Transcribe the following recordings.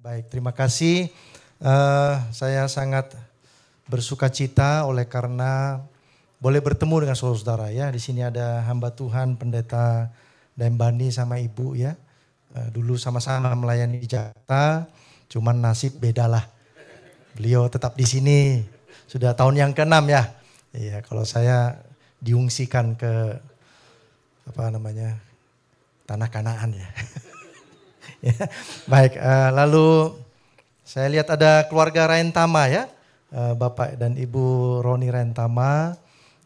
Baik, terima kasih. Saya sangat bersuka cita oleh karena boleh bertemu dengan saudara-saudara ya. Di sini ada hamba Tuhan, Pendeta Dembani sama Ibu ya. Dulu sama-sama melayani di Jakarta, cuman nasib bedalah. Beliau tetap di sini, sudah tahun yang ke-6 ya. Iya, kalau saya diungsikan ke tanah Kanaan ya. Ya, baik, lalu saya lihat ada keluarga Rentama ya, Bapak dan Ibu Roni Rentama,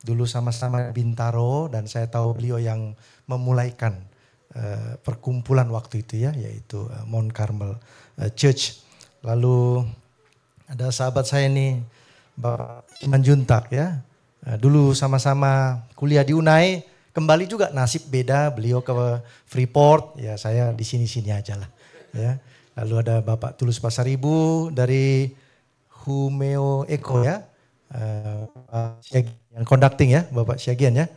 dulu sama-sama Bintaro dan saya tahu beliau yang memulaikan perkumpulan waktu itu ya, yaitu Mount Carmel Church. Lalu ada sahabat saya nih, Bapak Iman Juntak ya, dulu sama-sama kuliah di UNAI. Kembali juga nasib beda, beliau ke Freeport, ya saya di sini-sini aja lah. Ya. Lalu ada Bapak Tulus Pasaribu dari Humeo Eko ya, yang conducting ya, Bapak Syagian ya.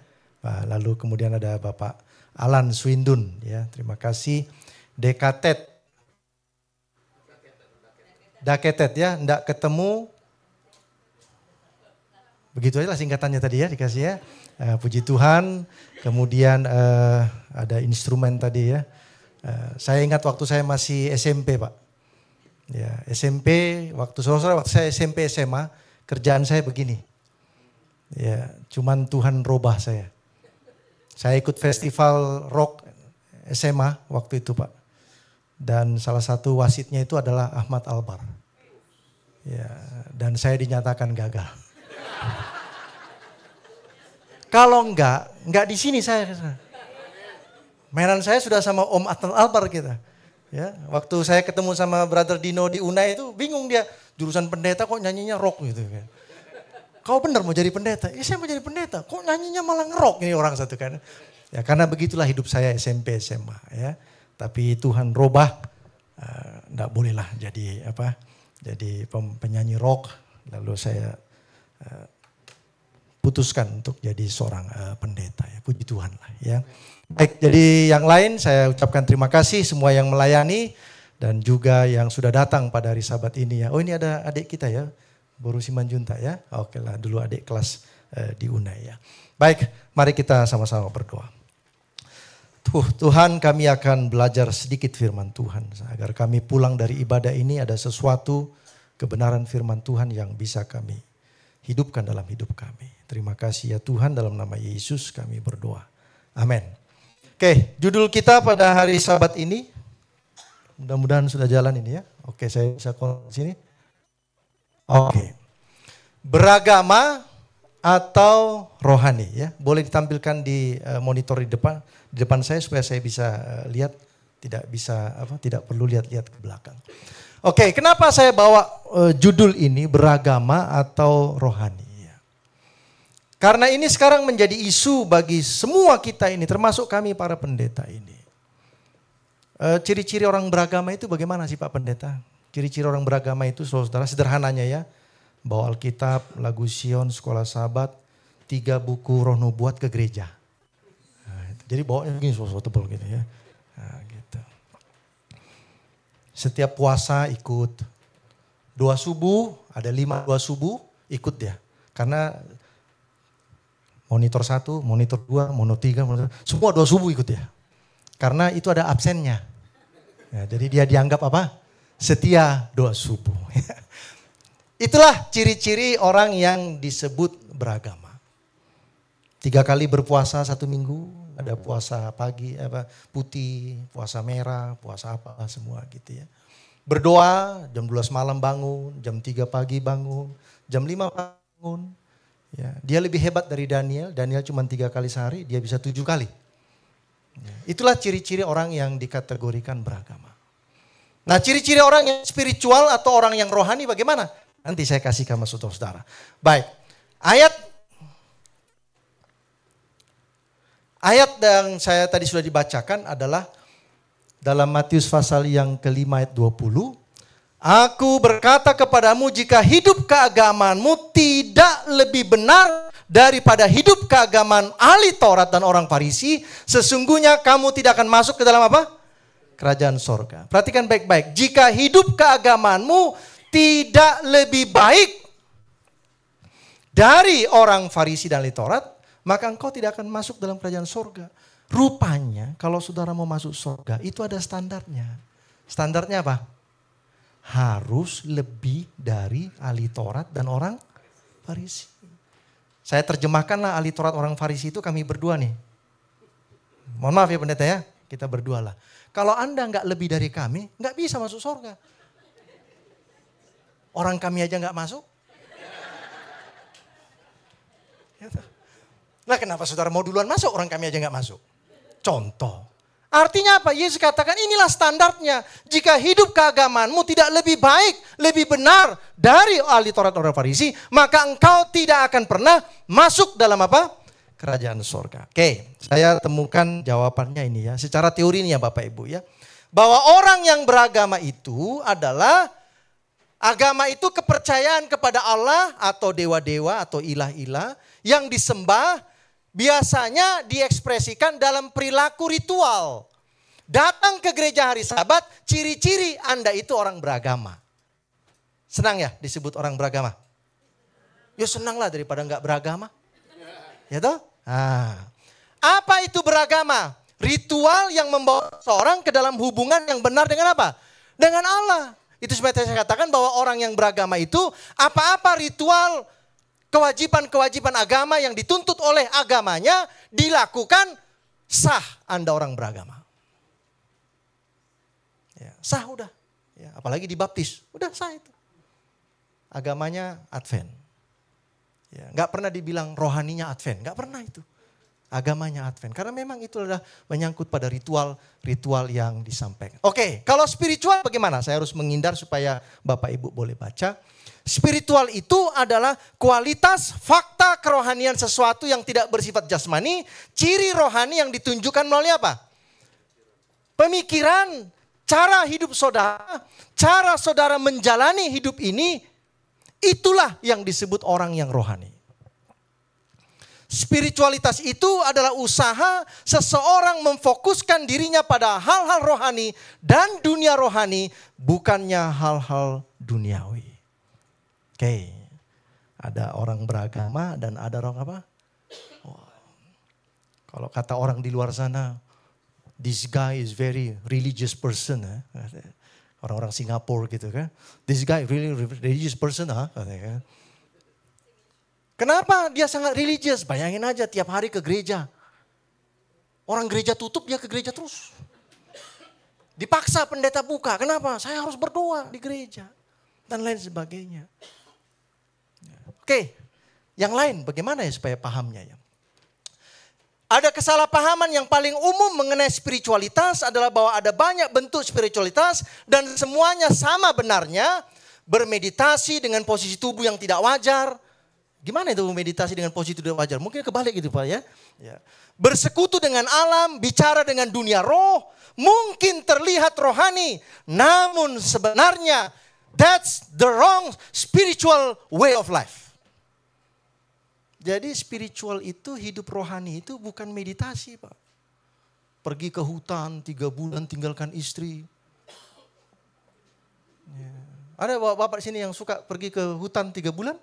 Lalu kemudian ada Bapak Alan Swindun ya, terima kasih. Daketet ya, ndak ketemu. Begitu aja lah singkatannya tadi ya, dikasih ya. Puji Tuhan, kemudian ada instrumen tadi ya. Saya ingat waktu saya masih SMP Pak. Ya, SMP, waktu saya SMP SMA, kerjaan saya begini. Ya, cuman Tuhan robah saya. Saya ikut festival rock SMA waktu itu Pak. Dan salah satu wasitnya itu adalah Ahmad Albar. Ya, dan saya dinyatakan gagal. Kalau enggak di sini saya. Mainan saya sudah sama Om Ahmad Albar kita. Ya, waktu saya ketemu sama Brother Dino di UNAI itu bingung dia, jurusan pendeta kok nyanyinya rock gitu kan. Kau benar mau jadi pendeta? Ya saya mau jadi pendeta, kok nyanyinya malah ngerok ini orang satu kan. Ya karena begitulah hidup saya SMP SMA ya. Tapi Tuhan robah, enggak bolehlah jadi jadi penyanyi rock. Lalu saya putuskan untuk jadi seorang pendeta ya, puji Tuhan lah ya. Baik, jadi yang lain saya ucapkan terima kasih semua yang melayani dan juga yang sudah datang pada hari Sabat ini ya. Oh ini ada adik kita ya, Boru Simanjunta ya. Oke lah, dulu adik kelas di UNAI ya. Baik, mari kita sama-sama berdoa. Tuhan, kami akan belajar sedikit firman Tuhan agar kami pulang dari ibadah ini ada sesuatu kebenaran firman Tuhan yang bisa kami hidupkan dalam hidup kami. Terima kasih ya Tuhan, dalam nama Yesus kami berdoa. Amin. Oke, judul kita pada hari Sabat ini, mudah-mudahan sudah jalan ini ya. Oke, saya bisa sini. Oke. Beragama atau rohani ya. Boleh ditampilkan di monitor di depan saya supaya saya bisa lihat, tidak perlu lihat-lihat ke belakang. Oke, kenapa saya bawa judul ini beragama atau rohani? Karena ini sekarang menjadi isu bagi semua kita ini, termasuk kami para pendeta ini. Ciri-ciri orang beragama itu bagaimana sih Pak Pendeta? Ciri-ciri orang beragama itu saudara sederhananya ya. Bawa Alkitab, lagu Sion, Sekolah Sabat, 3 buku Roh Nubuat ke gereja. Nah, jadi bawanya begini sesuatu tebal gitu ya. Nah, gitu. Setiap puasa ikut. Doa subuh, ada 5 doa subuh, ikut dia. Karena monitor 1, monitor 2, monitor 3, semua doa subuh ikut ya. Karena itu ada absennya. Ya, jadi dia dianggap apa? Setia doa subuh. Itulah ciri-ciri orang yang disebut beragama. 3 kali berpuasa 1 minggu, ada puasa pagi, putih, puasa merah, puasa apa semua gitu ya. Berdoa jam 12 malam bangun, jam 3 pagi bangun, jam 5 bangun. Ya, dia lebih hebat dari Daniel. Daniel cuma 3 kali sehari, dia bisa 7 kali. Ya, itulah ciri-ciri orang yang dikategorikan beragama. Nah, ciri-ciri orang yang spiritual atau orang yang rohani bagaimana? Nanti saya kasih ke saudara-saudara. Baik, ayat yang saya tadi sudah dibacakan adalah dalam Matius pasal yang ke-5 ayat 20. Aku berkata kepadamu, jika hidup keagamaanmu tidak lebih benar daripada hidup keagamaan ahli Taurat dan orang Farisi, sesungguhnya kamu tidak akan masuk ke dalam apa? kerajaan sorga. Perhatikan baik-baik. Jika hidup keagamaanmu tidak lebih baik dari orang Farisi dan ahli Taurat, maka engkau tidak akan masuk dalam kerajaan sorga. Rupanya kalau saudara mau masuk sorga itu ada standarnya. Standarnya apa? Harus lebih dari ahli Taurat dan orang Farisi. Saya terjemahkanlah ahli Taurat orang Farisi itu kami berdua nih. Mohon maaf ya pendeta ya, kita berdua lah. Kalau Anda nggak lebih dari kami, nggak bisa masuk sorga. Orang kami aja nggak masuk. Nah kenapa saudara mau duluan masuk, orang kami aja nggak masuk? Contoh. Artinya apa? Yesus katakan inilah standarnya. Jika hidup keagamaanmu tidak lebih baik, lebih benar dari ahli Taurat orang Farisi, maka engkau tidak akan pernah masuk dalam apa? Kerajaan sorga. Oke, saya temukan jawabannya ini ya. Secara teori ini ya Bapak Ibu ya. Bahwa orang yang beragama itu adalah, agama itu kepercayaan kepada Allah atau dewa-dewa atau ilah-ilah yang disembah, biasanya diekspresikan dalam perilaku ritual. Datang ke gereja hari Sabat, ciri-ciri Anda itu orang beragama. Senang ya disebut orang beragama? Ya senanglah daripada nggak beragama. Ya toh? Nah, apa itu beragama? Ritual yang membawa seorang ke dalam hubungan yang benar dengan apa? Dengan Allah. Itu sebab saya katakan bahwa orang yang beragama itu apa-apa ritual, kewajiban-kewajiban agama yang dituntut oleh agamanya dilakukan, sah Anda orang beragama. Ya, sah udah. Ya, apalagi dibaptis, udah sah itu. Agamanya Advent. Ya, gak pernah dibilang rohaninya Advent, gak pernah itu. Agamanya Advent, karena memang itu adalah menyangkut pada ritual yang disampaikan. Oke, kalau spiritual bagaimana? Saya harus menghindar supaya Bapak Ibu boleh baca. Spiritual itu adalah kualitas, fakta kerohanian sesuatu yang tidak bersifat jasmani. Ciri rohani yang ditunjukkan melalui apa? Pemikiran, cara hidup saudara, cara saudara menjalani hidup ini, itulah yang disebut orang yang rohani. Spiritualitas itu adalah usaha seseorang memfokuskan dirinya pada hal-hal rohani dan dunia rohani, bukannya hal-hal duniawi. Oke, ada orang beragama dan ada orang apa? Kalau kata orang di luar sana, this guy is very religious person. Orang-orang Singapura gitu kan. This guy really religious person. Kenapa dia sangat religius? Bayangin aja tiap hari ke gereja. Orang gereja tutup, dia ke gereja terus. Dipaksa pendeta buka. Kenapa? Saya harus berdoa di gereja. Dan lain sebagainya. Oke, yang lain bagaimana ya supaya pahamnya ya? Ada kesalahpahaman yang paling umum mengenai spiritualitas adalah bahwa ada banyak bentuk spiritualitas dan semuanya sama benarnya. Bermeditasi dengan posisi tubuh yang tidak wajar. Gimana itu meditasi dengan posisi tidak wajar? Mungkin kebalik gitu Pak ya. Bersekutu dengan alam, bicara dengan dunia roh, mungkin terlihat rohani. Namun sebenarnya that's the wrong spiritual way of life. Jadi spiritual itu, hidup rohani itu bukan meditasi Pak. Pergi ke hutan 3 bulan tinggalkan istri. Ada bapak sini yang suka pergi ke hutan 3 bulan?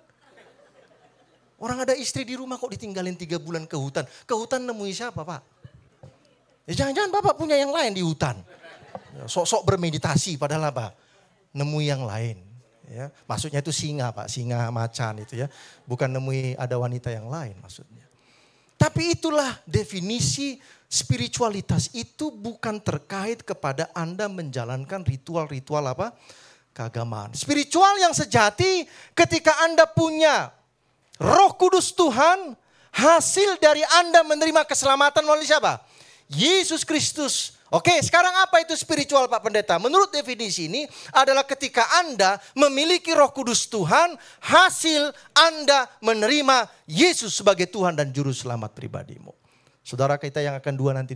Orang ada istri di rumah kok ditinggalin 3 bulan ke hutan. Ke hutan nemui siapa Pak? Ya jangan-jangan Bapak punya yang lain di hutan. Sok-sok bermeditasi padahal apa? Nemui yang lain. Ya, maksudnya itu singa Pak, singa macan itu ya. Bukan nemui ada wanita yang lain maksudnya. Tapi itulah definisi spiritualitas itu bukan terkait kepada Anda menjalankan ritual-ritual apa? Keagamaan. Spiritual yang sejati ketika Anda punya Roh Kudus Tuhan, hasil dari Anda menerima keselamatan melalui siapa? Yesus Kristus. Oke, sekarang apa itu spiritual Pak Pendeta? Menurut definisi ini adalah ketika Anda memiliki Roh Kudus Tuhan, hasil Anda menerima Yesus sebagai Tuhan dan Juru Selamat pribadimu. Saudara kita yang akan 2 nanti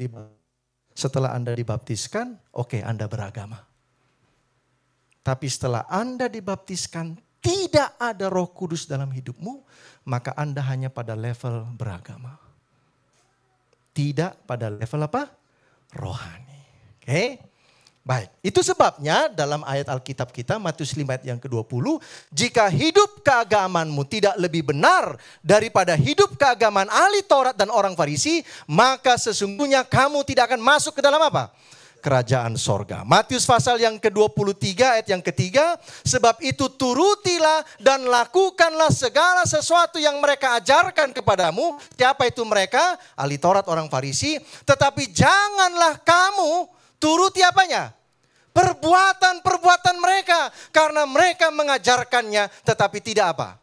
setelah Anda dibaptiskan, oke Anda beragama. Tapi setelah Anda dibaptiskan, tidak ada Roh Kudus dalam hidupmu, maka Anda hanya pada level beragama. Tidak pada level apa? Rohani. Oke. Baik, itu sebabnya dalam ayat Alkitab kita, Matius 5 ayat yang ke-20, jika hidup keagamanmu tidak lebih benar daripada hidup keagamaan ahli Taurat dan orang Farisi, maka sesungguhnya kamu tidak akan masuk ke dalam apa? Kerajaan sorga. Matius pasal yang ke-23 ayat yang ketiga, sebab itu turutilah dan lakukanlah segala sesuatu yang mereka ajarkan kepadamu. Siapa itu mereka? Ahli Taurat, orang Farisi. Tetapi janganlah kamu turuti apanya? Perbuatan-perbuatan mereka. Karena mereka mengajarkannya tetapi tidak apa?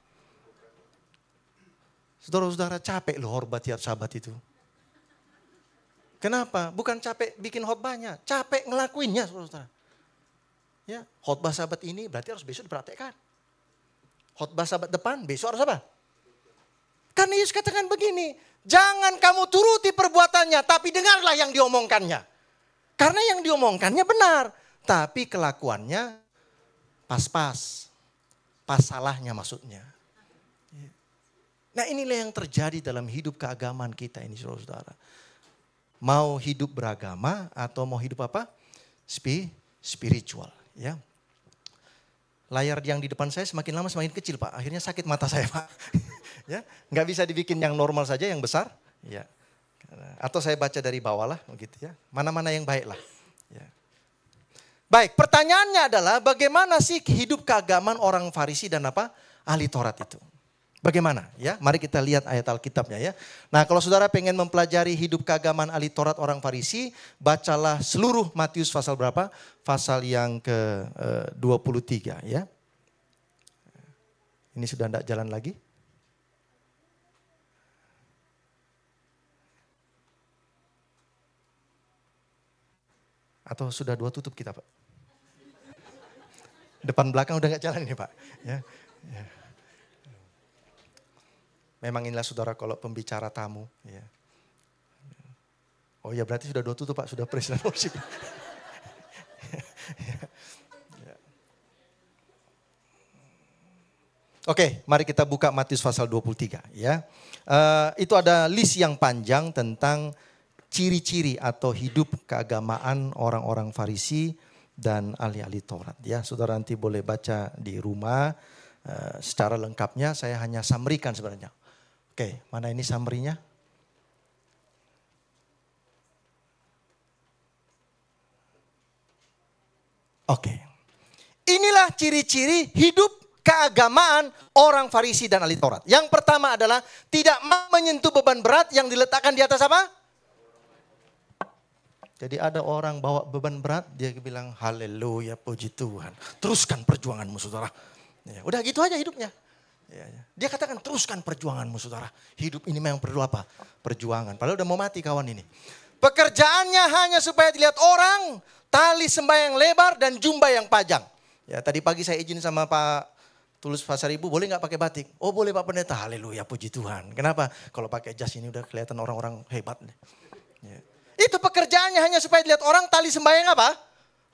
Saudara-saudara, capek loh khotbah tiap Sabat itu. Kenapa? Bukan capek bikin khotbahnya, capek ngelakuinnya, saudara-saudara. Ya, khotbah Sabat ini berarti harus besok dipraktekkan. Khotbah Sabat depan besok harus apa? Karena Yesus katakan begini, jangan kamu turuti perbuatannya, tapi dengarlah yang diomongkannya. Karena yang diomongkannya benar, tapi kelakuannya pas-pas. Pas salahnya maksudnya. Nah, inilah yang terjadi dalam hidup keagamaan kita ini, saudara-saudara. Mau hidup beragama atau mau hidup apa? Spiritual. Ya. Layar yang di depan saya semakin lama semakin kecil, Pak. Akhirnya sakit mata saya, Pak. Ya, nggak bisa dibikin yang normal saja, yang besar. Ya. Atau saya baca dari bawah lah, begitu ya. Mana-mana yang baik lah. Ya. Baik, pertanyaannya adalah bagaimana sih hidup keagamaan orang Farisi dan apa? Ahli Taurat itu. Bagaimana? Ya, mari kita lihat ayat Alkitabnya ya. Nah, kalau saudara pengen mempelajari hidup keagamaan ahli Taurat orang Farisi, bacalah seluruh Matius pasal berapa? Pasal yang ke-23 ya. Ini sudah tidak jalan lagi. Atau sudah 2 tutup kita, Pak? Depan belakang udah nggak jalan ini, Pak. Ya. Ya. Memang inilah saudara kalau pembicara tamu. Ya. Oh ya berarti sudah 2 tutup Pak, sudah praise dan worship. Ya. Oke, mari kita buka Matius pasal 23 ya. Itu ada list yang panjang tentang ciri-ciri atau hidup keagamaan orang-orang Farisi dan ahli-ahli Taurat. Ya, saudara nanti boleh baca di rumah secara lengkapnya. Saya hanya summary-kan sebenarnya. Oke, mana ini summary-nya? Oke. Inilah ciri-ciri hidup keagamaan orang Farisi dan ahli Taurat. Yang pertama adalah tidak menyentuh beban berat yang diletakkan di atas apa? Jadi ada orang bawa beban berat, dia bilang haleluya puji Tuhan. Teruskan perjuanganmu saudara. Ya, udah gitu aja hidupnya. Ya. Dia katakan teruskan perjuanganmu saudara. Hidup ini memang perlu apa? Perjuangan. Padahal udah mau mati kawan ini. Pekerjaannya hanya supaya dilihat orang, tali sembahyang lebar dan jubah yang panjang. Ya, tadi pagi saya izin sama Pak Tulus Pasaribu, boleh nggak pakai batik? Oh boleh Pak Pendeta, haleluya puji Tuhan. Kenapa? Kalau pakai jas ini udah kelihatan orang-orang hebat. Ya. Itu pekerjaannya hanya supaya dilihat orang, tali sembahyang apa?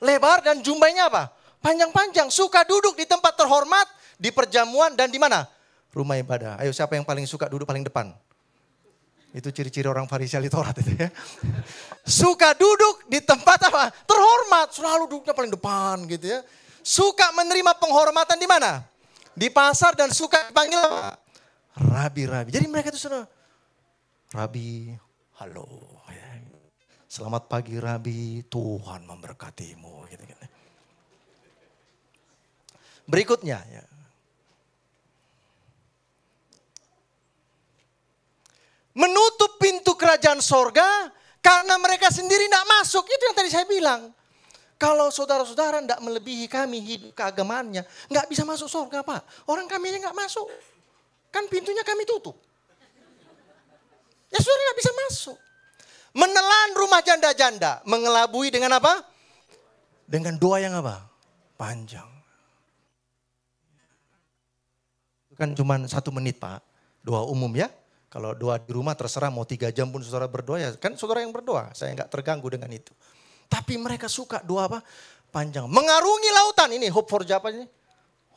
Lebar dan jubahnya apa? Panjang-panjang. Suka duduk di tempat terhormat, di perjamuan dan di mana? Rumah ibadah. Ayo siapa yang paling suka duduk paling depan? Itu ciri-ciri orang Farisi ahli Taurat itu ya. Suka duduk di tempat apa? Terhormat. Selalu duduknya paling depan gitu ya. Suka menerima penghormatan di mana? Di pasar dan suka dipanggil apa? Rabi-rabi. Jadi mereka itu sudah Rabi, halo. Selamat pagi Rabi, Tuhan memberkatimu. Gitu. Berikutnya ya. Menutup pintu kerajaan sorga karena mereka sendiri tidak masuk. Itu yang tadi saya bilang. Kalau saudara-saudara tidak melebihi kami hidup keagamaannya, nggak bisa masuk sorga Pak. Orang kami aja nggak masuk. Kan pintunya kami tutup. Ya saudara nggak bisa masuk. Menelan rumah janda-janda. Mengelabui dengan apa? Dengan doa yang apa? Panjang. Kan cuma 1 menit Pak. Doa umum ya. Kalau doa di rumah terserah mau 3 jam pun saudara berdoa ya. Kan saudara yang berdoa. Saya nggak terganggu dengan itu. Tapi mereka suka doa apa? Panjang. Mengarungi lautan. Ini Hope for Japan ini.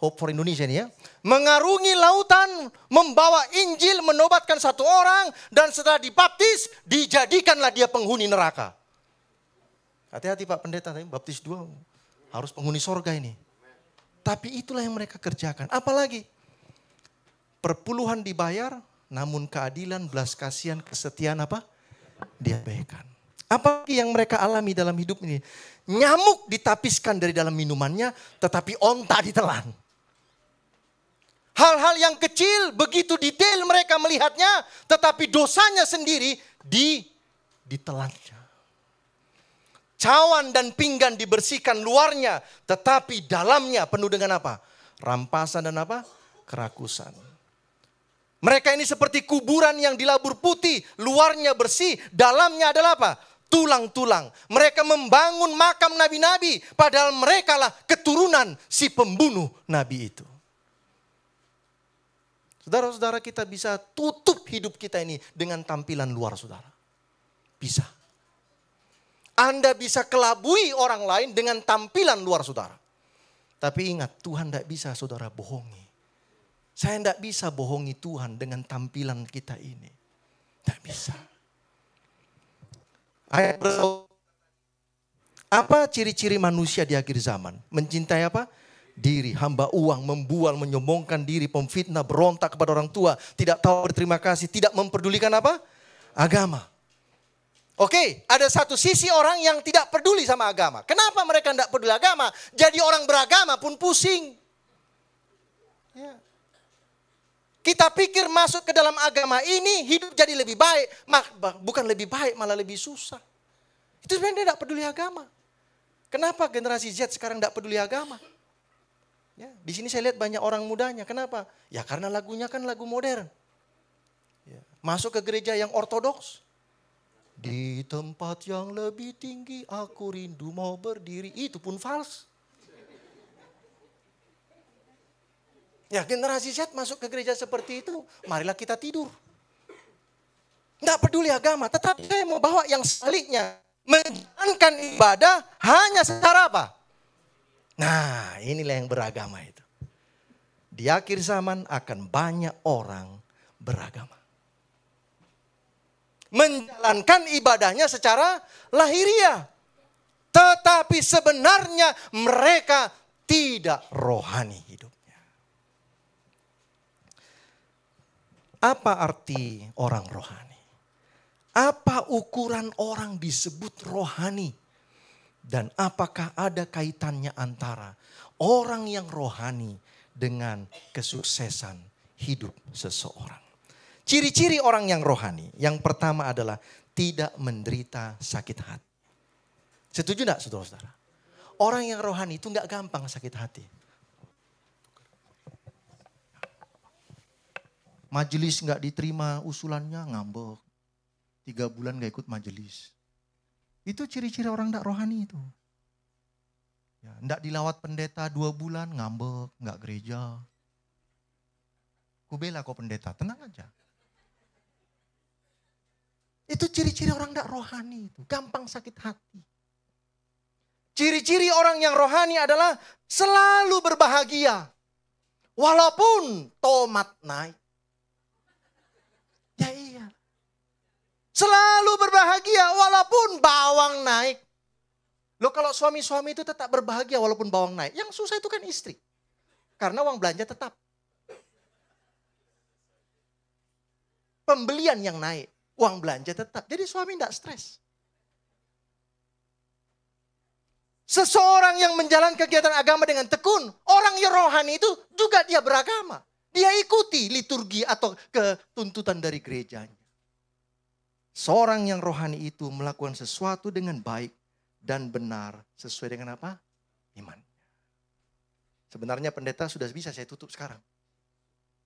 Hope for Indonesia ini ya. Mengarungi lautan, membawa Injil, menobatkan 1 orang. Dan setelah dibaptis, dijadikanlah dia penghuni neraka. Hati-hati Pak Pendeta, baptis 2 harus penghuni sorga ini. Tapi itulah yang mereka kerjakan. Apalagi perpuluhan dibayar, namun keadilan, belas kasihan, kesetiaan apa? Diabaikan. Apalagi yang mereka alami dalam hidup ini? Nyamuk ditapiskan dari dalam minumannya, tetapi onta ditelan. Hal-hal yang kecil, begitu detail mereka melihatnya, tetapi dosanya sendiri ditelannya. Cawan dan pinggan dibersihkan luarnya, tetapi dalamnya penuh dengan apa? Rampasan dan apa? Kerakusan. Mereka ini seperti kuburan yang dilabur putih, luarnya bersih, dalamnya adalah apa? Tulang-tulang. Mereka membangun makam nabi-nabi, padahal mereka lah keturunan si pembunuh nabi itu. Saudara-saudara, kita bisa tutup hidup kita ini dengan tampilan luar, saudara. Bisa. Anda bisa kelabui orang lain dengan tampilan luar, saudara. Tapi ingat, Tuhan tidak bisa saudara bohongi. Saya tidak bisa bohongi Tuhan dengan tampilan kita ini. Tidak bisa. Apa ciri-ciri manusia di akhir zaman? Mencintai apa? Diri, hamba uang, membual, menyombongkan diri, pemfitnah, berontak kepada orang tua, tidak tahu berterima kasih, tidak memperdulikan apa? Agama. Oke, ada satu sisi orang yang tidak peduli sama agama. Kenapa mereka tidak peduli agama? Jadi orang beragama pun pusing. Ya. Kita pikir masuk ke dalam agama ini hidup jadi lebih baik. Bukan lebih baik, malah lebih susah. Itu sebenarnya tidak peduli agama. Kenapa generasi Z sekarang tidak peduli agama? Ya, di sini saya lihat banyak orang mudanya. Kenapa? Ya karena lagunya kan lagu modern. Ya. Masuk ke gereja yang ortodoks. Di tempat yang lebih tinggi aku rindu mau berdiri. Itu pun fals. Ya generasi Z masuk ke gereja seperti itu. Marilah kita tidur. Tidak peduli agama. Tetapi saya mau bawa yang sebaliknya. Menjalankan ibadah hanya secara apa? Nah inilah yang beragama itu. Di akhir zaman akan banyak orang beragama. Menjalankan ibadahnya secara lahiriah. Tetapi sebenarnya mereka tidak rohani hidupnya. Apa arti orang rohani? Apa ukuran orang disebut rohani? Dan apakah ada kaitannya antara orang yang rohani dengan kesuksesan hidup seseorang? Ciri-ciri orang yang rohani, yang pertama adalah tidak menderita sakit hati. Setuju enggak saudara-saudara? Orang yang rohani itu enggak gampang sakit hati. Majelis enggak diterima usulannya, ngambek. 3 bulan enggak ikut majelis. Itu ciri-ciri orang enggak rohani itu. Ya, enggak dilawat pendeta 2 bulan, ngambek, enggak gereja. Kubela kau pendeta, tenang aja. Itu ciri-ciri orang tidak rohani itu. Gampang sakit hati. Ciri-ciri orang yang rohani adalah selalu berbahagia. Walaupun tomat naik. Ya iya. Selalu berbahagia walaupun bawang naik. Loh kalau suami-suami itu tetap berbahagia walaupun bawang naik. Yang susah itu kan istri. Karena uang belanja tetap. Pembelian yang naik. Uang belanja tetap. Jadi suami tidak stres. Seseorang yang menjalankan kegiatan agama dengan tekun. Orang yang rohani itu juga dia beragama. Dia ikuti liturgi atau ketuntutan dari gerejanya. Seorang yang rohani itu melakukan sesuatu dengan baik dan benar. Sesuai dengan apa? Iman. Sebenarnya pendeta sudah bisa saya tutup sekarang.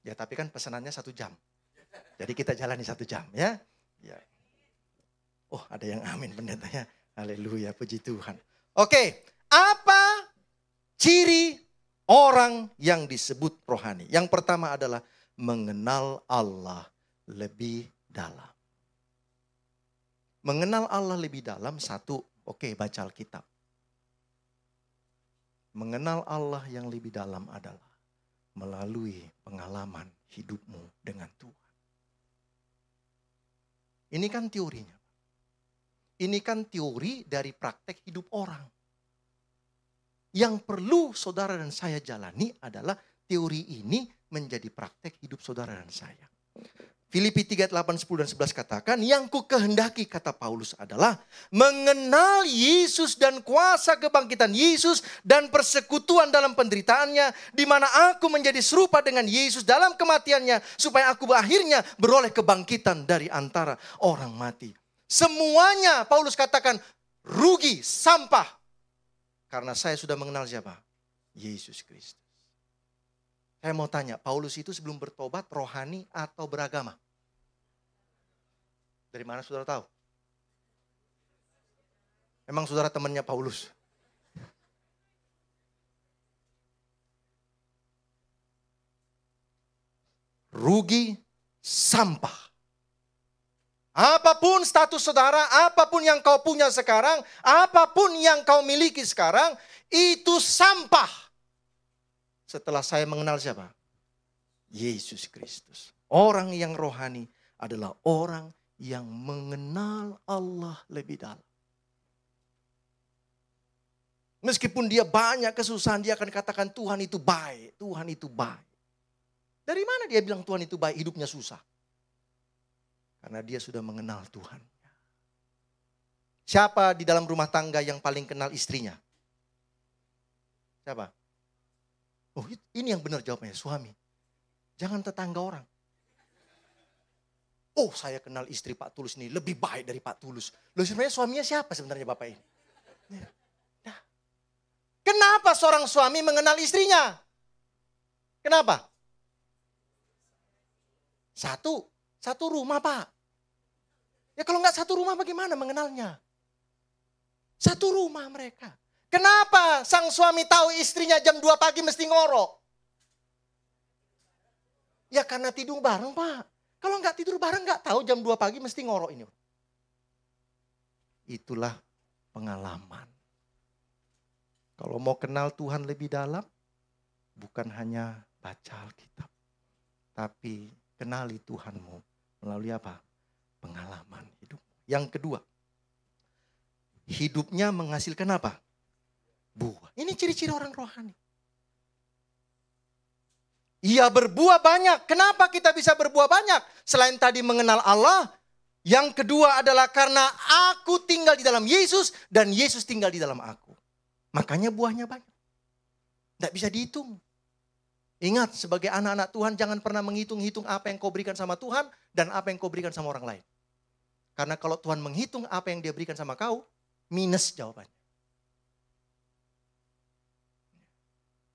Ya tapi kan pesanannya 1 jam. Jadi kita jalani 1 jam ya. Ya. Oh ada yang amin pendetanya. Haleluya, puji Tuhan. Oke, apa ciri orang yang disebut rohani? Yang pertama adalah mengenal Allah lebih dalam. Mengenal Allah lebih dalam, 1, oke, baca Alkitab. Mengenal Allah yang lebih dalam adalah melalui pengalaman hidupmu dengan Tuhan. Ini kan teorinya. Ini kan teori dari praktek hidup orang. Yang perlu saudara dan saya jalani adalah teori ini menjadi praktek hidup saudara dan saya. Filipi 3, 8, 10 dan 11 katakan, yang ku kehendaki, kata Paulus, adalah mengenal Yesus dan kuasa kebangkitan Yesus dan persekutuan dalam penderitaannya, di mana aku menjadi serupa dengan Yesus dalam kematiannya, supaya aku akhirnya beroleh kebangkitan dari antara orang mati. Semuanya Paulus katakan rugi, sampah. Karena saya sudah mengenal siapa? Yesus Kristus. Saya mau tanya, Paulus itu sebelum bertobat rohani atau beragama? Dari mana saudara tahu? Memang saudara temannya Paulus? Rugi, sampah. Apapun status saudara, apapun yang kau punya sekarang, apapun yang kau miliki sekarang, itu sampah. Setelah saya mengenal siapa? Yesus Kristus. Orang yang rohani adalah orang yang mengenal Allah lebih dalam. Meskipun dia banyak kesusahan, dia akan katakan Tuhan itu baik, Tuhan itu baik. Dari mana dia bilang Tuhan itu baik, hidupnya susah? Karena dia sudah mengenal Tuhan. Siapa di dalam rumah tangga yang paling kenal istrinya? Siapa? Oh, ini yang benar jawabannya, suami. Jangan tetangga orang. Oh, saya kenal istri Pak Tulus ini lebih baik dari Pak Tulus. Loh, sebenarnya suaminya siapa sebenarnya Bapak ini? Nah. Kenapa seorang suami mengenal istrinya? Kenapa? Satu rumah, Pak. Ya kalau nggak satu rumah bagaimana mengenalnya? Satu rumah mereka. Kenapa sang suami tahu istrinya jam 2 pagi mesti ngorok? Ya karena tidur bareng, Pak. Kalau nggak tidur bareng nggak tahu jam 2 pagi mesti ngorok ini. Itulah pengalaman. Kalau mau kenal Tuhan lebih dalam, bukan hanya baca Alkitab. Tapi kenali Tuhanmu melalui apa? Pengalaman hidup. Yang kedua, hidupnya menghasilkan apa? Buah. Ini ciri-ciri orang rohani. Ia berbuah banyak. Kenapa kita bisa berbuah banyak? Selain tadi mengenal Allah, yang kedua adalah karena aku tinggal di dalam Yesus dan Yesus tinggal di dalam aku. Makanya buahnya banyak. Tidak bisa dihitung. Ingat, sebagai anak-anak Tuhan jangan pernah menghitung-hitung apa yang kau berikan sama Tuhan dan apa yang kau berikan sama orang lain. Karena kalau Tuhan menghitung apa yang dia berikan sama kau, minus jawabannya.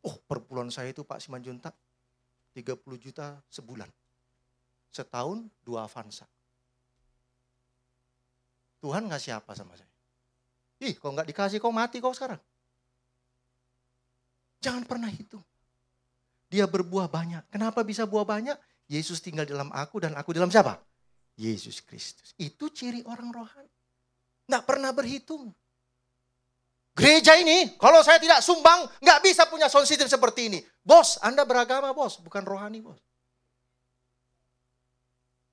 Oh, per bulan saya itu Pak Simanjuntak 30 juta sebulan. Setahun 2 Avanza. Tuhan ngasih apa sama saya? Ih, kalau nggak dikasih kau mati kau sekarang. Jangan pernah hitung. Dia berbuah banyak. Kenapa bisa buah banyak? Yesus tinggal dalam aku dan aku dalam siapa? Yesus Kristus. Itu ciri orang rohani. Nggak pernah berhitung. Gereja ini, kalau saya tidak sumbang, nggak bisa punya sound system seperti ini. Bos, Anda beragama bos, bukan rohani bos.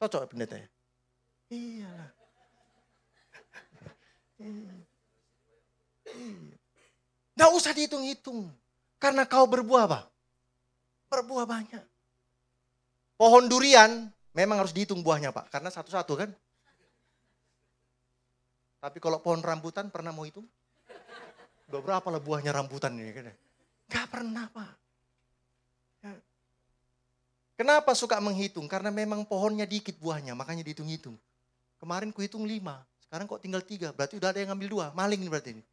Cocok pendeta ya? Iya. Nggak usah dihitung-hitung. Karena kau berbuah apa? Berbuah banyak. Pohon durian memang harus dihitung buahnya Pak. Karena satu-satu kan. Tapi kalau pohon rambutan pernah mau hitung? Udah berapa lah buahnya rambutan ini? Gak pernah Pak. Ya. Kenapa suka menghitung? Karena memang pohonnya dikit buahnya, makanya dihitung-hitung. Kemarin ku hitung 5, sekarang kok tinggal 3. Berarti udah ada yang ngambil 2, maling ini berarti ini.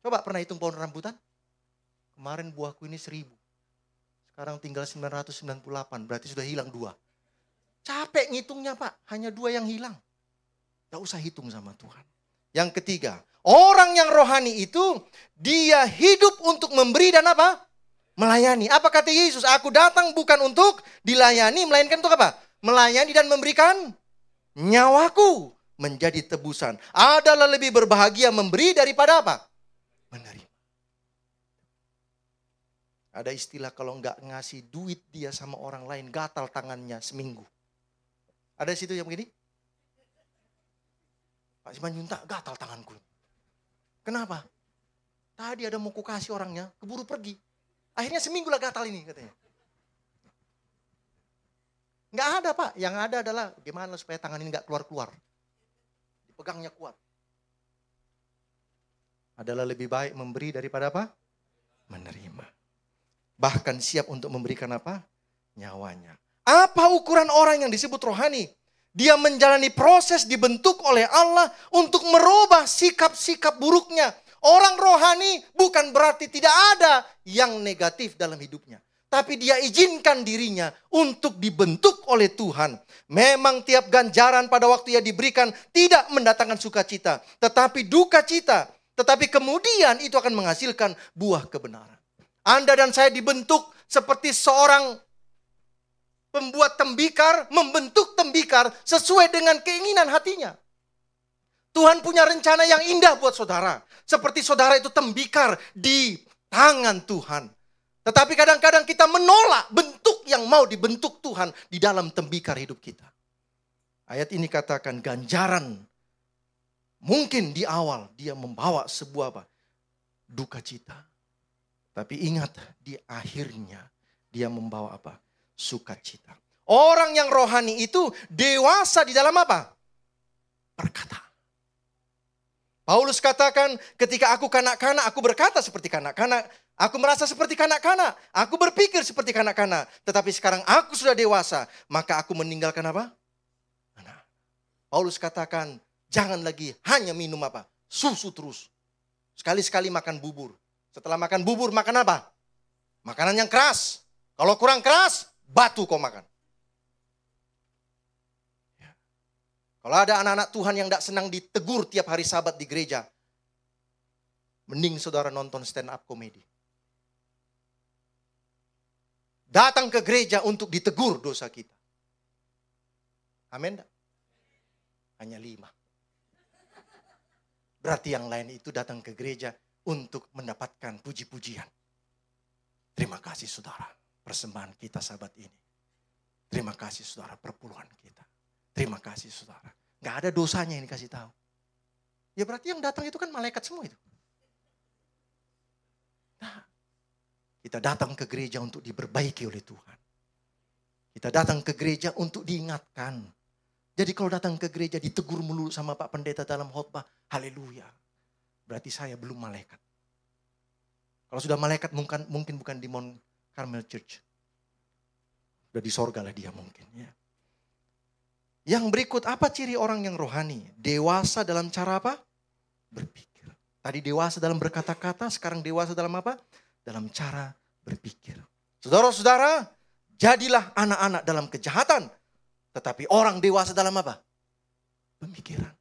Coba pernah hitung pohon rambutan? Kemarin buahku ini 1000. Sekarang tinggal 998, berarti sudah hilang 2. Capek ngitungnya Pak, hanya 2 yang hilang. Gak usah hitung sama Tuhan. Yang ketiga, orang yang rohani itu dia hidup untuk memberi dan apa? Melayani. Apa kata Yesus? Aku datang bukan untuk dilayani, melainkan untuk apa? Melayani dan memberikan nyawaku menjadi tebusan. Adalah lebih berbahagia memberi daripada apa? Menerima. Ada istilah kalau nggak ngasih duit dia sama orang lain, gatal tangannya seminggu. Ada situ yang begini? Pak Simanjuntak, gatal tanganku. Kenapa? Tadi ada mau kukasih orangnya, keburu pergi. Akhirnya seminggu lah gatal ini katanya. Nggak ada Pak, yang ada adalah gimana supaya tangan ini nggak keluar-keluar. Dipegangnya kuat. Adalah lebih baik memberi daripada apa? Menerima. Bahkan siap untuk memberikan apa? Nyawanya. Apa ukuran orang yang disebut rohani? Dia menjalani proses dibentuk oleh Allah untuk merubah sikap-sikap buruknya. Orang rohani bukan berarti tidak ada yang negatif dalam hidupnya. Tapi dia izinkan dirinya untuk dibentuk oleh Tuhan. Memang tiap ganjaran pada waktu ia diberikan tidak mendatangkan sukacita. Tetapi duka cita. Tetapi kemudian itu akan menghasilkan buah kebenaran. Anda dan saya dibentuk seperti seorang pembuat tembikar, membentuk tembikar sesuai dengan keinginan hatinya. Tuhan punya rencana yang indah buat saudara. Seperti saudara itu tembikar di tangan Tuhan. Tetapi kadang-kadang kita menolak bentuk yang mau dibentuk Tuhan di dalam tembikar hidup kita. Ayat ini katakan ganjaran. Mungkin di awal dia membawa sebuah apa? Duka cita. Tapi ingat di akhirnya dia membawa apa? Sukacita. Orang yang rohani itu dewasa di dalam apa? Berkata. Paulus katakan, ketika aku kanak-kanak, aku berkata seperti kanak-kanak. Aku merasa seperti kanak-kanak. Aku berpikir seperti kanak-kanak. Tetapi sekarang aku sudah dewasa. Maka aku meninggalkan apa? Anak. Paulus katakan, jangan lagi hanya minum apa? Susu terus. Sekali-sekali makan bubur. Setelah makan bubur, makan apa? Makanan yang keras. Kalau kurang keras, batu kau makan. Kalau ada anak-anak Tuhan yang tidak senang ditegur tiap hari Sabat di gereja, mending saudara nonton stand up komedi. Datang ke gereja untuk ditegur dosa kita. Amin. Hanya 5. Berarti yang lain itu datang ke gereja untuk mendapatkan puji-pujian. Terima kasih saudara, persembahan kita Sabat ini. Terima kasih saudara, perpuluhan kita. Terima kasih saudara. Gak ada dosanya yang dikasih tahu. Ya berarti yang datang itu kan malaikat semua itu. Nah, kita datang ke gereja untuk diperbaiki oleh Tuhan. Kita datang ke gereja untuk diingatkan. Jadi kalau datang ke gereja ditegur melulu sama Pak Pendeta dalam khotbah, haleluya. Berarti saya belum malaikat. Kalau sudah malaikat mungkin bukan di Mount Carmel Church. Sudah di sorga lah dia mungkin ya. Yang berikut, apa ciri orang yang rohani? Dewasa dalam cara apa? Berpikir. Tadi dewasa dalam berkata-kata, sekarang dewasa dalam apa? Dalam cara berpikir. Saudara-saudara, jadilah anak-anak dalam kejahatan. Tetapi orang dewasa dalam apa? Pemikiran.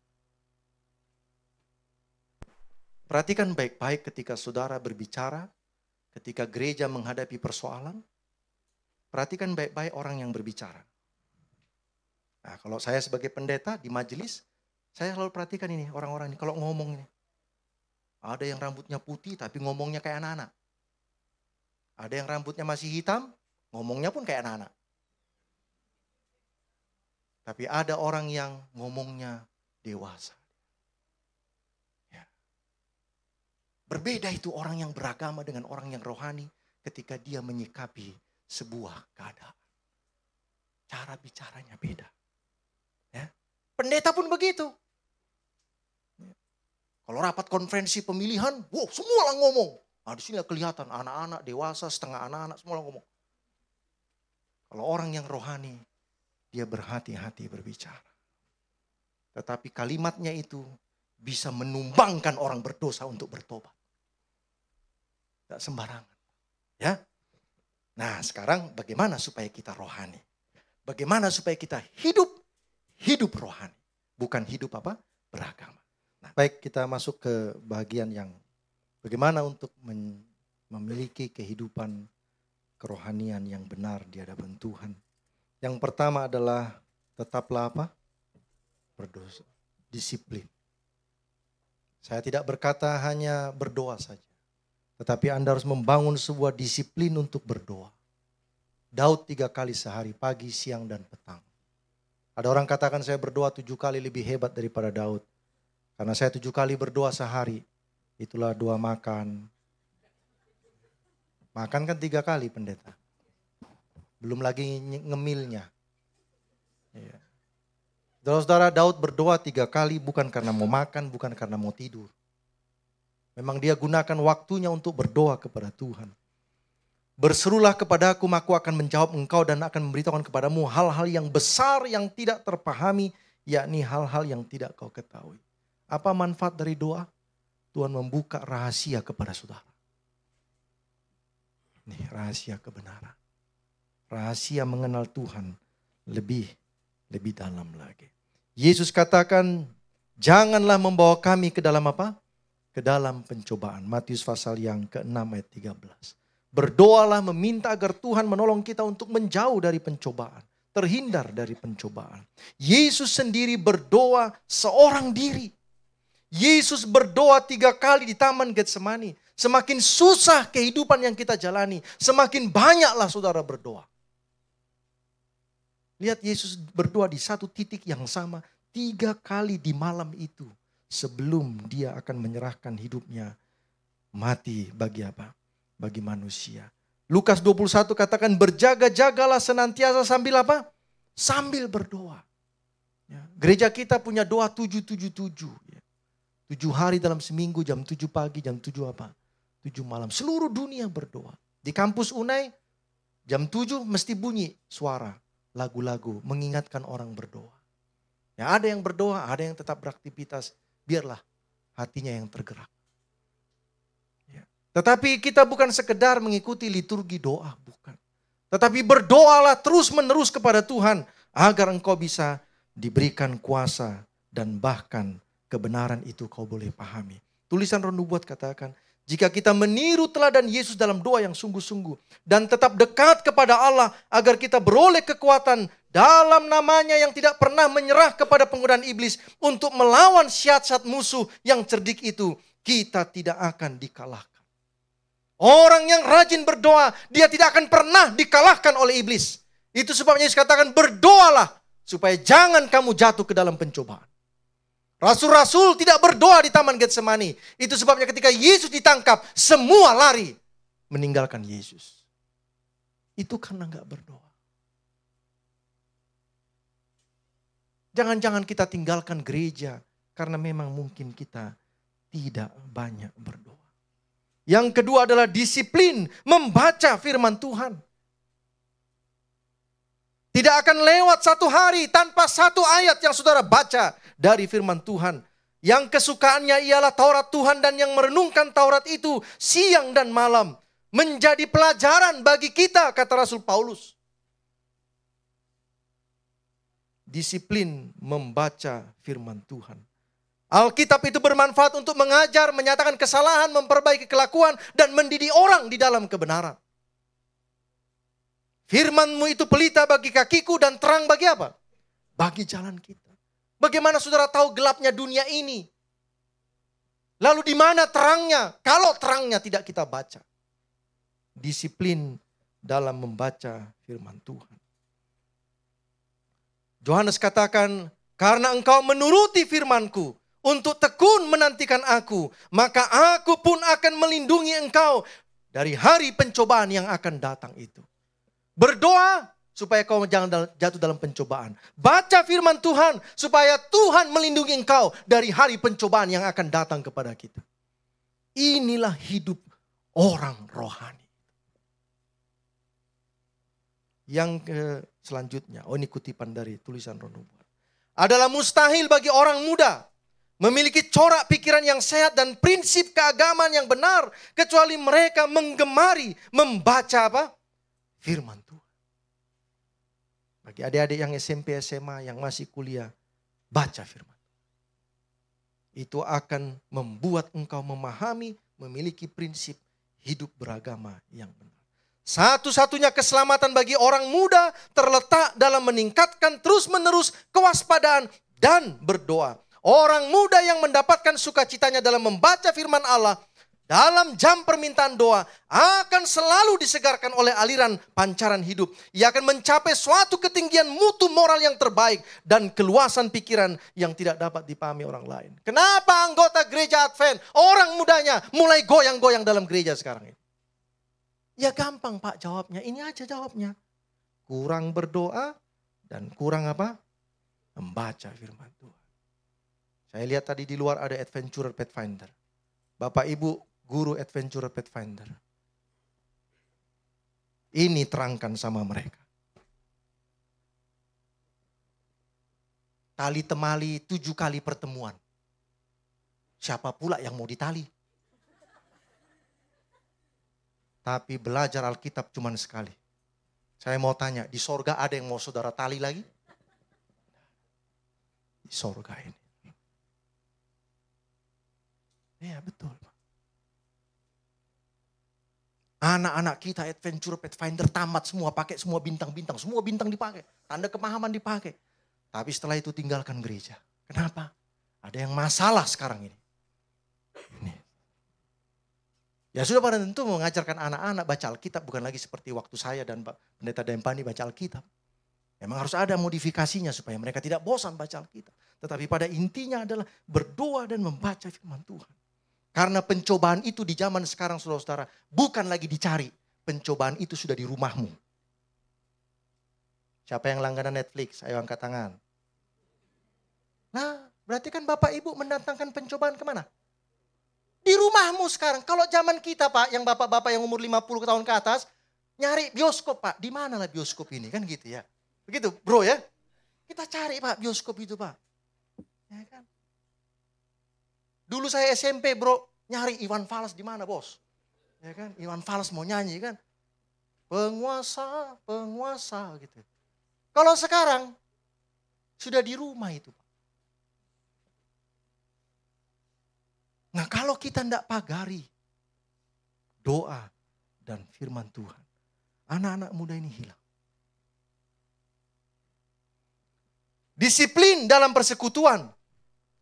Perhatikan baik-baik ketika saudara berbicara, ketika gereja menghadapi persoalan. Perhatikan baik-baik orang yang berbicara. Nah, kalau saya sebagai pendeta di majelis, saya selalu perhatikan ini orang-orang ini kalau ngomong ini. Ada yang rambutnya putih tapi ngomongnya kayak anak-anak. Ada yang rambutnya masih hitam, ngomongnya pun kayak anak-anak. Tapi ada orang yang ngomongnya dewasa. Ya. Berbeda itu orang yang beragama dengan orang yang rohani ketika dia menyikapi sebuah keadaan. Cara bicaranya beda. Ya. Pendeta pun begitu. Ya. Kalau rapat konferensi pemilihan, wow, semua orang ngomong. Nah, di sini kelihatan anak-anak, dewasa, setengah anak-anak, semua orang ngomong. Kalau orang yang rohani, dia berhati-hati berbicara. Tetapi kalimatnya itu bisa menumbangkan orang berdosa untuk bertobat. Tidak sembarangan. Ya. Nah, sekarang bagaimana supaya kita rohani? Bagaimana supaya kita hidup rohani, bukan hidup apa? Beragama. Nah, baik, kita masuk ke bagian yang bagaimana untuk memiliki kehidupan kerohanian yang benar di hadapan Tuhan. Yang pertama adalah tetaplah apa? Berdosa, disiplin. Saya tidak berkata hanya berdoa saja, tetapi Anda harus membangun sebuah disiplin untuk berdoa. Daud 3 kali sehari, pagi, siang, dan petang. Ada orang katakan saya berdoa 7 kali lebih hebat daripada Daud. Karena saya 7 kali berdoa sehari. Itulah doa makan. Makan kan 3 kali pendeta. Belum lagi ngemilnya. Ya. Saudara-saudara, Daud berdoa 3 kali bukan karena mau makan, bukan karena mau tidur. Memang dia gunakan waktunya untuk berdoa kepada Tuhan. Berserulah kepadaku, maka aku akan menjawab engkau dan akan memberitahukan kepadamu hal-hal yang besar yang tidak terpahami, yakni hal-hal yang tidak kau ketahui. Apa manfaat dari doa? Tuhan membuka rahasia kepada saudara. Nih, rahasia kebenaran. Rahasia mengenal Tuhan lebih dalam lagi. Yesus katakan, janganlah membawa kami ke dalam apa? Ke dalam pencobaan. Matius pasal yang ke-6 ayat 13. Berdoalah meminta agar Tuhan menolong kita untuk menjauh dari pencobaan. Terhindar dari pencobaan. Yesus sendiri berdoa seorang diri. Yesus berdoa 3 kali di Taman Getsemani. Semakin susah kehidupan yang kita jalani, semakin banyaklah saudara berdoa. Lihat Yesus berdoa di satu titik yang sama 3 kali di malam itu. Sebelum dia akan menyerahkan hidupnya mati bagi apa? Bagi manusia. Lukas 21 katakan berjaga-jagalah senantiasa sambil apa? Sambil berdoa. Ya, gereja kita punya doa 777. Ya. 7 hari dalam seminggu, jam 7 pagi, jam 7 apa? 7 malam. Seluruh dunia berdoa. Di kampus Unai, jam 7 mesti bunyi suara lagu-lagu mengingatkan orang berdoa. Ya, ada yang berdoa, ada yang tetap beraktivitas. Biarlah hatinya yang tergerak. Ya. Tetapi kita bukan sekedar mengikuti liturgi doa, bukan. Tetapi berdoalah terus menerus kepada Tuhan agar engkau bisa diberikan kuasa dan bahkan kebenaran itu kau boleh pahami. Tulisan Roh Nubuat katakan, jika kita meniru teladan Yesus dalam doa yang sungguh-sungguh dan tetap dekat kepada Allah agar kita beroleh kekuatan dalam namanya yang tidak pernah menyerah kepada penggodaan iblis untuk melawan syiat-syiat musuh yang cerdik itu, kita tidak akan dikalahkan. Orang yang rajin berdoa, dia tidak akan pernah dikalahkan oleh iblis. Itu sebabnya Yesus katakan berdoalah supaya jangan kamu jatuh ke dalam pencobaan. Rasul-rasul tidak berdoa di Taman Getsemani. Itu sebabnya ketika Yesus ditangkap, semua lari meninggalkan Yesus. Itu karena gak berdoa. Jangan-jangan kita tinggalkan gereja karena memang mungkin kita tidak banyak berdoa. Yang kedua adalah disiplin membaca firman Tuhan. Tidak akan lewat 1 hari tanpa 1 ayat yang saudara baca dari firman Tuhan. Yang kesukaannya ialah Taurat Tuhan dan yang merenungkan Taurat itu siang dan malam. Menjadi pelajaran bagi kita, kata Rasul Paulus. Disiplin membaca firman Tuhan. Alkitab itu bermanfaat untuk mengajar, menyatakan kesalahan, memperbaiki kelakuan, dan mendidik orang di dalam kebenaran. Firman-Mu itu pelita bagi kakiku dan terang bagi apa? Bagi jalan kita. Bagaimana saudara tahu gelapnya dunia ini? Lalu di mana terangnya? Kalau terangnya tidak kita baca. Disiplin dalam membaca firman Tuhan. Yohanes katakan, karena engkau menuruti firman-Ku untuk tekun menantikan aku, maka aku pun akan melindungi engkau dari hari pencobaan yang akan datang itu. Berdoa supaya kau jangan jatuh dalam pencobaan. Baca firman Tuhan supaya Tuhan melindungi engkau dari hari pencobaan yang akan datang kepada kita. Inilah hidup orang rohani. Yang selanjutnya, ini kutipan dari tulisan Roh Nubuat. Adalah mustahil bagi orang muda memiliki corak pikiran yang sehat dan prinsip keagamaan yang benar kecuali mereka menggemari membaca apa? Firman Tuhan. Bagi adik-adik yang SMP, SMA, yang masih kuliah, baca firman. Itu akan membuat engkau memahami, memiliki prinsip hidup beragama yang benar. Satu-satunya keselamatan bagi orang muda terletak dalam meningkatkan terus-menerus kewaspadaan dan berdoa. Orang muda yang mendapatkan sukacitanya dalam membaca firman Allah dalam jam permintaan doa akan selalu disegarkan oleh aliran pancaran hidup. Ia akan mencapai suatu ketinggian mutu moral yang terbaik dan keluasan pikiran yang tidak dapat dipahami orang lain. Kenapa anggota gereja Advent, orang mudanya mulai goyang-goyang dalam gereja sekarang ini? Ya gampang Pak jawabnya, ini aja jawabnya. Kurang berdoa dan kurang apa? Membaca firman Tuhan. Saya lihat tadi di luar ada Adventurer Pathfinder. Bapak Ibu guru Adventurer Pathfinder. Ini terangkan sama mereka. Tali temali 7 kali pertemuan. Siapa pula yang mau ditali? Tapi belajar Alkitab cuma sekali. Saya mau tanya, di sorga ada yang mau saudara tali lagi? Di sorga ini. Iya betul. Anak-anak kita Adventure Pathfinder tamat semua, pakai semua bintang-bintang. Semua bintang dipakai, tanda kemahaman dipakai. Tapi setelah itu tinggalkan gereja. Kenapa? Ada yang masalah sekarang ini. Ya sudah pada tentu mengajarkan anak-anak baca Alkitab bukan lagi seperti waktu saya dan Pendeta Dempani baca Alkitab. Memang harus ada modifikasinya supaya mereka tidak bosan baca Alkitab. Tetapi pada intinya adalah berdoa dan membaca firman Tuhan. Karena pencobaan itu di zaman sekarang saudara-saudara bukan lagi dicari. Pencobaan itu sudah di rumahmu. Siapa yang langganan Netflix? Ayo angkat tangan. Nah berarti kan Bapak Ibu mendatangkan pencobaan kemana? Di rumahmu sekarang. Kalau zaman kita Pak, yang bapak-bapak yang umur 50 tahun ke atas, nyari bioskop Pak. Di mana lah bioskop ini? Kan gitu ya. Begitu bro ya. Kita cari Pak bioskop itu Pak. Ya kan? Dulu saya SMP bro, nyari Iwan Fals di mana bos? Ya kan, Iwan Fals mau nyanyi kan. Penguasa, penguasa gitu. Kalau sekarang, sudah di rumah itu Pak. Nah kalau kita tidak pagari doa dan firman Tuhan, anak-anak muda ini hilang. Disiplin dalam persekutuan.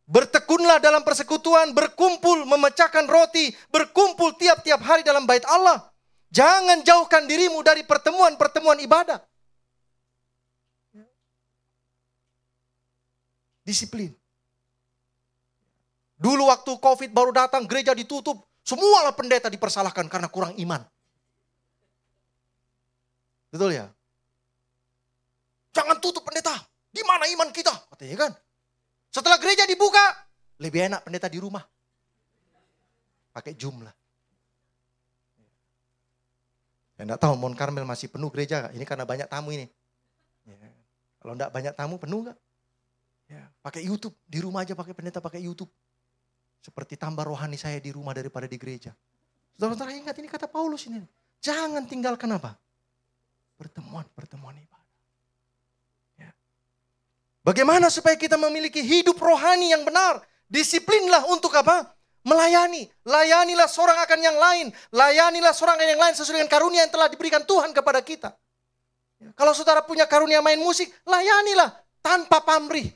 Bertekunlah dalam persekutuan, berkumpul, memecahkan roti, berkumpul tiap-tiap hari dalam bait Allah. Jangan jauhkan dirimu dari pertemuan-pertemuan ibadah. Disiplin. Dulu waktu COVID baru datang, gereja ditutup. Semualah pendeta dipersalahkan karena kurang iman. Betul ya? Jangan tutup pendeta. Di mana iman kita? Katanya kan. Setelah gereja dibuka, lebih enak pendeta di rumah. Pakai jumlah. Saya enggak tahu Mount Carmel masih penuh gereja gak? Ini karena banyak tamu ini. Ya. Kalau enggak banyak tamu penuh gak? Ya. Pakai YouTube. Di rumah aja pakai pendeta pakai YouTube. Seperti tambah rohani saya di rumah daripada di gereja. Saudara-saudara ingat ini kata Paulus ini. Jangan tinggalkan apa? Pertemuan-pertemuan ibadah. Bagaimana supaya kita memiliki hidup rohani yang benar? Disiplinlah untuk apa? Melayani. Layanilah seorang akan yang lain. Layanilah seorang akan yang lain sesuai dengan karunia yang telah diberikan Tuhan kepada kita. Kalau saudara punya karunia main musik, layanilah tanpa pamrih.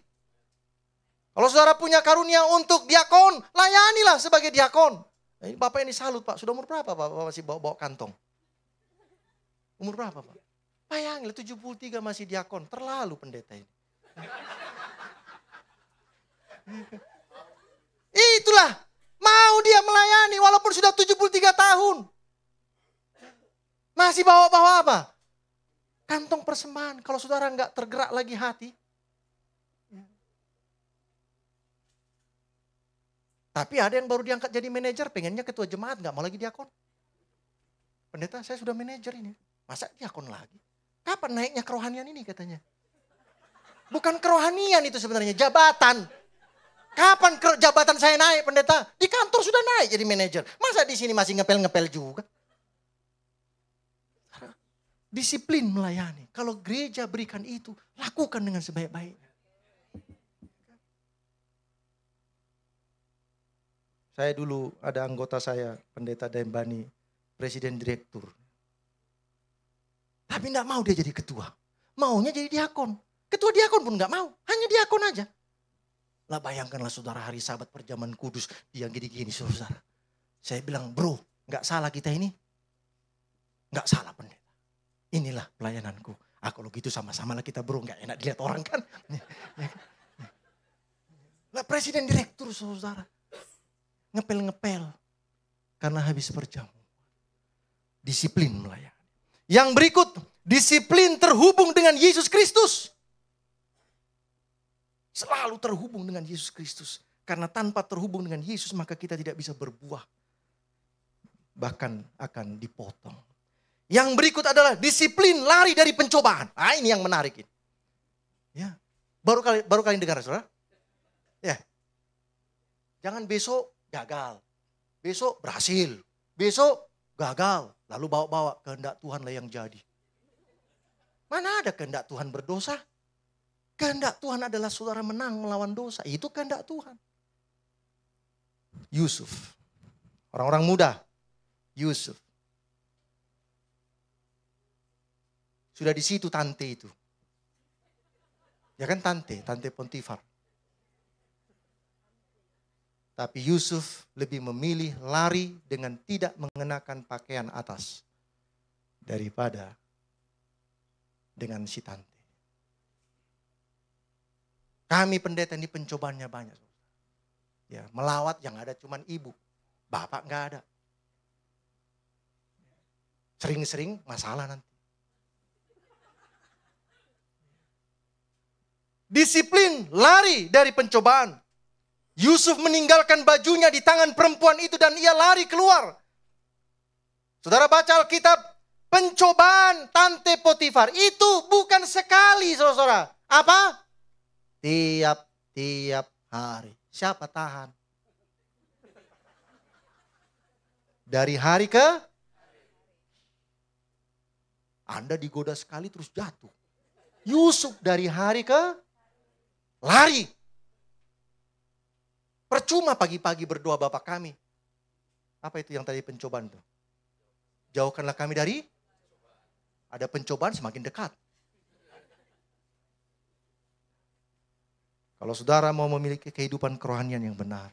Kalau saudara punya karunia untuk diakon, layanilah sebagai diakon. Ini Bapak ini salut Pak. Sudah umur berapa Pak? Bapak masih bawa kantong. Umur berapa Pak? Bayangin 73 masih diakon. Terlalu pendeta ini. Itulah mau dia melayani walaupun sudah 73 tahun. Masih bawa-bawa apa? Kantong persembahan. Kalau saudara nggak tergerak lagi hati. Tapi ada yang baru diangkat jadi manajer, pengennya ketua jemaat, nggak mau lagi diakon. Pendeta saya sudah manajer ini, masa diakon lagi? Kapan naiknya kerohanian ini katanya? Bukan kerohanian itu sebenarnya, jabatan. Kapan jabatan saya naik pendeta? Di kantor sudah naik jadi manajer. Masa di sini masih ngepel-ngepel juga? Disiplin melayani. Kalau gereja berikan itu, lakukan dengan sebaik-baiknya. Saya dulu ada anggota saya, Pendeta Dembani, presiden direktur. Tapi enggak mau dia jadi ketua. Maunya jadi diakon. Ketua diakon pun enggak mau, hanya diakon aja. Lah bayangkanlah saudara hari Sabat perjamuan kudus, dia gini-gini saudara. Saya bilang, bro, gak salah kita ini. Gak salah pendeta. Inilah pelayananku. Kalau gitu sama-sama lah kita bro, gak enak dilihat orang kan. Lah presiden direktur saudara. Ngepel-ngepel. Karena habis perjamuan. Disiplin melayani. Yang berikut, disiplin terhubung dengan Yesus Kristus. Selalu terhubung dengan Yesus Kristus. Karena tanpa terhubung dengan Yesus maka kita tidak bisa berbuah. Bahkan akan dipotong. Yang berikut adalah disiplin lari dari pencobaan. Ah, ini yang menarik ini. Ya. Baru kali dengar saudara? Ya. Jangan besok gagal. Besok berhasil. Besok gagal. Lalu bawa-bawa kehendak Tuhan lah yang jadi. Mana ada kehendak Tuhan berdosa? Kehendak Tuhan adalah saudara menang melawan dosa. Itu kehendak Tuhan. Yusuf. Orang-orang muda. Yusuf. Sudah di situ tante itu. Ya kan tante Potifar. Tapi Yusuf lebih memilih lari dengan tidak mengenakan pakaian atas. Daripada dengan si tante. Kami pendeta ini pencobaannya banyak. Ya, melawat yang ada cuman ibu. Bapak gak ada. Sering-sering masalah nanti. Disiplin lari dari pencobaan. Yusuf meninggalkan bajunya di tangan perempuan itu dan ia lari keluar. Saudara baca Alkitab, pencobaan tante Potifar itu bukan sekali saudara. Apa? Tiap hari. Siapa tahan? Dari hari ke? Anda digoda sekali terus jatuh. Yusuf dari hari ke? Lari. Percuma pagi-pagi berdoa Bapa kami. Apa itu yang tadi pencobaan itu? Jauhkanlah kami dari? Ada pencobaan semakin dekat. Kalau saudara mau memiliki kehidupan kerohanian yang benar.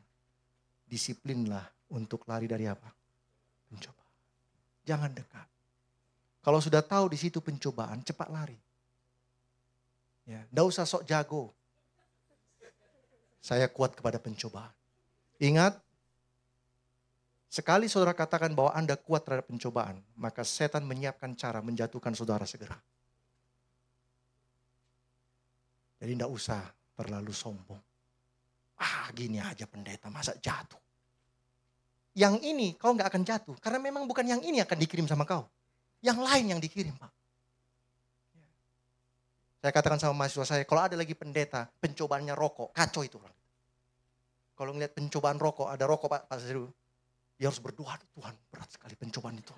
Disiplinlah untuk lari dari apa? Pencobaan. Jangan dekat. Kalau sudah tahu di situ pencobaan, cepat lari. Ya, nggak usah sok jago. Saya kuat kepada pencobaan. Ingat, sekali saudara katakan bahwa Anda kuat terhadap pencobaan, maka setan menyiapkan cara menjatuhkan saudara segera. Jadi tidak usah terlalu sombong. Gini aja pendeta, masa jatuh. Yang ini kau nggak akan jatuh, karena memang bukan yang ini akan dikirim sama kau. Yang lain yang dikirim, Pak. Saya katakan sama mahasiswa saya, kalau ada lagi pendeta, pencobaannya rokok, kacau itu. Kalau ngeliat pencobaan rokok, ada rokok Pak Seru, dia harus berdoa, Tuhan berat sekali pencobaan itu.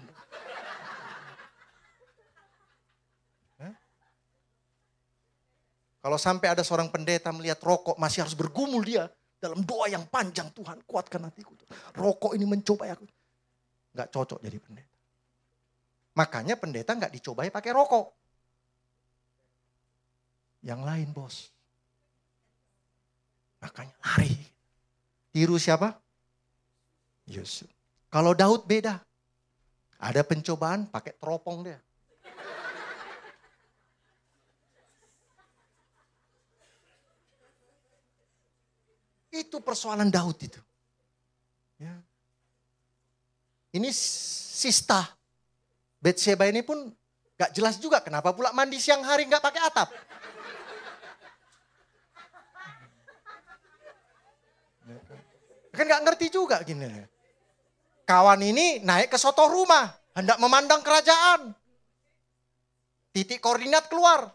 Kalau sampai ada seorang pendeta melihat rokok, masih harus bergumul dia dalam doa yang panjang, Tuhan kuatkan hatiku. Rokok ini mencobai aku. Gak cocok jadi pendeta. Makanya pendeta gak dicobai pakai rokok. Yang lain bos. Makanya lari. Tiru siapa? Yusuf. Kalau Daud beda. Ada pencobaan pakai teropong dia. Itu persoalan Daud itu. Ya. Ini Sista. Betseba ini pun gak jelas juga kenapa pula mandi siang hari gak pakai atap. Kan gak ngerti juga gini. Kawan ini naik ke soto rumah. Hendak memandang kerajaan. Titik koordinat keluar.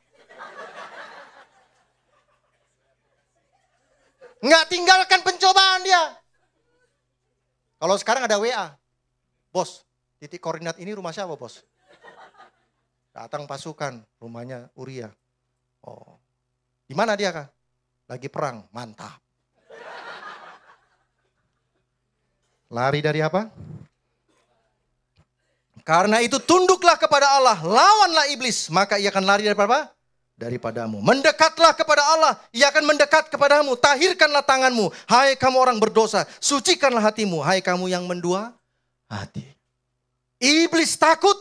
Nggak tinggalkan pencobaan dia. Kalau sekarang ada WA. Bos, titik koordinat ini rumah siapa bos? Datang pasukan, rumahnya Uria. Oh, di mana dia kah? Lagi perang, mantap. Lari dari apa? Karena itu tunduklah kepada Allah, lawanlah iblis, maka ia akan lari daripada apa? Daripadamu. Mendekatlah kepada Allah, ia akan mendekat kepadamu. Tahirkanlah tanganmu, hai kamu orang berdosa. Sucikanlah hatimu, hai kamu yang hati. Iblis takut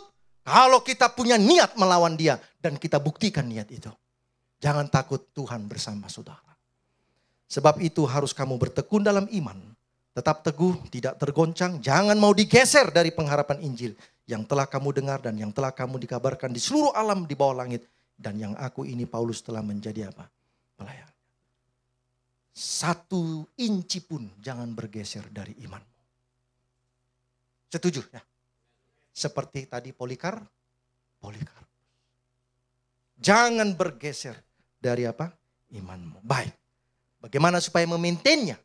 kalau kita punya niat melawan dia dan kita buktikan niat itu. Jangan takut, Tuhan bersama saudara. Sebab itu harus kamu bertekun dalam iman. Tetap teguh, tidak tergoncang. Jangan mau digeser dari pengharapan Injil yang telah kamu dengar dan yang telah kamu dikabarkan di seluruh alam di bawah langit. Dan yang aku ini Paulus telah menjadi apa? Pelayan. 1 inci pun jangan bergeser dari imanmu. Setuju ya? Seperti tadi Polikarpus. Jangan bergeser dari apa? Imanmu. Baik. Bagaimana supaya memaintainnya?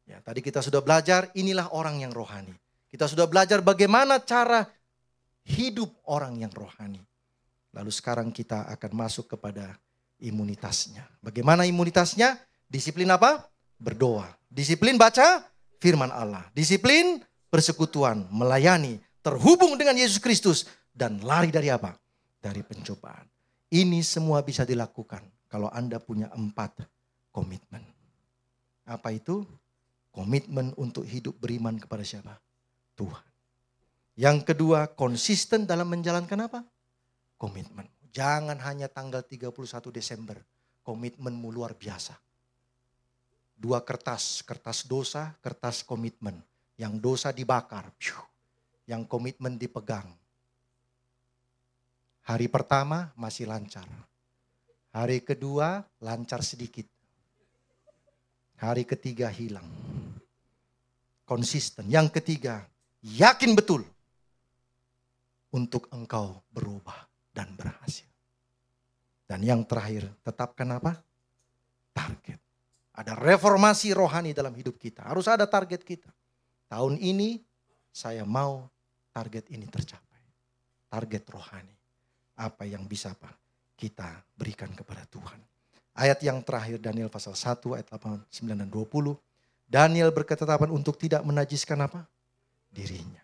Ya, tadi kita sudah belajar inilah orang yang rohani. Kita sudah belajar bagaimana cara hidup orang yang rohani. Lalu sekarang kita akan masuk kepada imunitasnya. Bagaimana imunitasnya? Disiplin apa? Berdoa. Disiplin baca firman Allah. Disiplin persekutuan, melayani, terhubung dengan Yesus Kristus. Dan lari dari apa? Dari pencobaan. Ini semua bisa dilakukan kalau Anda punya 4 komitmen. Apa itu? Komitmen untuk hidup beriman kepada siapa? Tuhan. Yang kedua, konsisten dalam menjalankan apa? Komitmen. Jangan hanya tanggal 31 Desember. Komitmenmu luar biasa. 2 kertas dosa, kertas komitmen. Yang dosa dibakar, yang komitmen dipegang. Hari pertama masih lancar. Hari kedua lancar sedikit. Hari ketiga hilang. Konsisten. Yang ketiga, yakin betul untuk engkau berubah dan berhasil. Dan yang terakhir, tetapkan apa? Target. Ada reformasi rohani dalam hidup kita. Harus ada target kita. Tahun ini saya mau target ini tercapai. Target rohani. Apa yang bisa kita berikan kepada Tuhan. Ayat yang terakhir Daniel pasal 1 ayat 8, 9 dan 20. Daniel berketetapan untuk tidak menajiskan apa? Dirinya.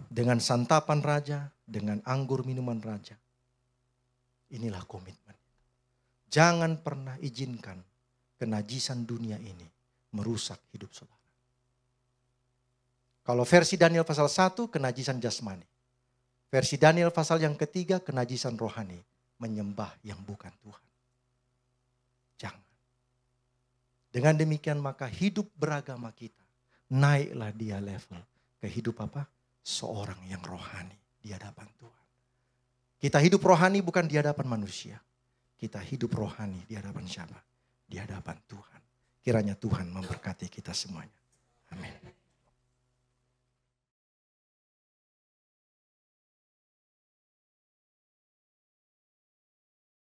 Dengan santapan raja, dengan anggur minuman raja. Inilah komitmen. Jangan pernah izinkan kenajisan dunia ini merusak hidup saudara. Kalau versi Daniel pasal 1, kenajisan jasmani. Versi Daniel pasal yang ketiga, kenajisan rohani. Menyembah yang bukan Tuhan. Jangan. Dengan demikian maka hidup beragama kita. Naiklah dia level ke hidup apa? Seorang yang rohani di hadapan Tuhan. Kita hidup rohani bukan di hadapan manusia. Kita hidup rohani di hadapan siapa? Di hadapan Tuhan. Kiranya Tuhan memberkati kita semuanya. Amin.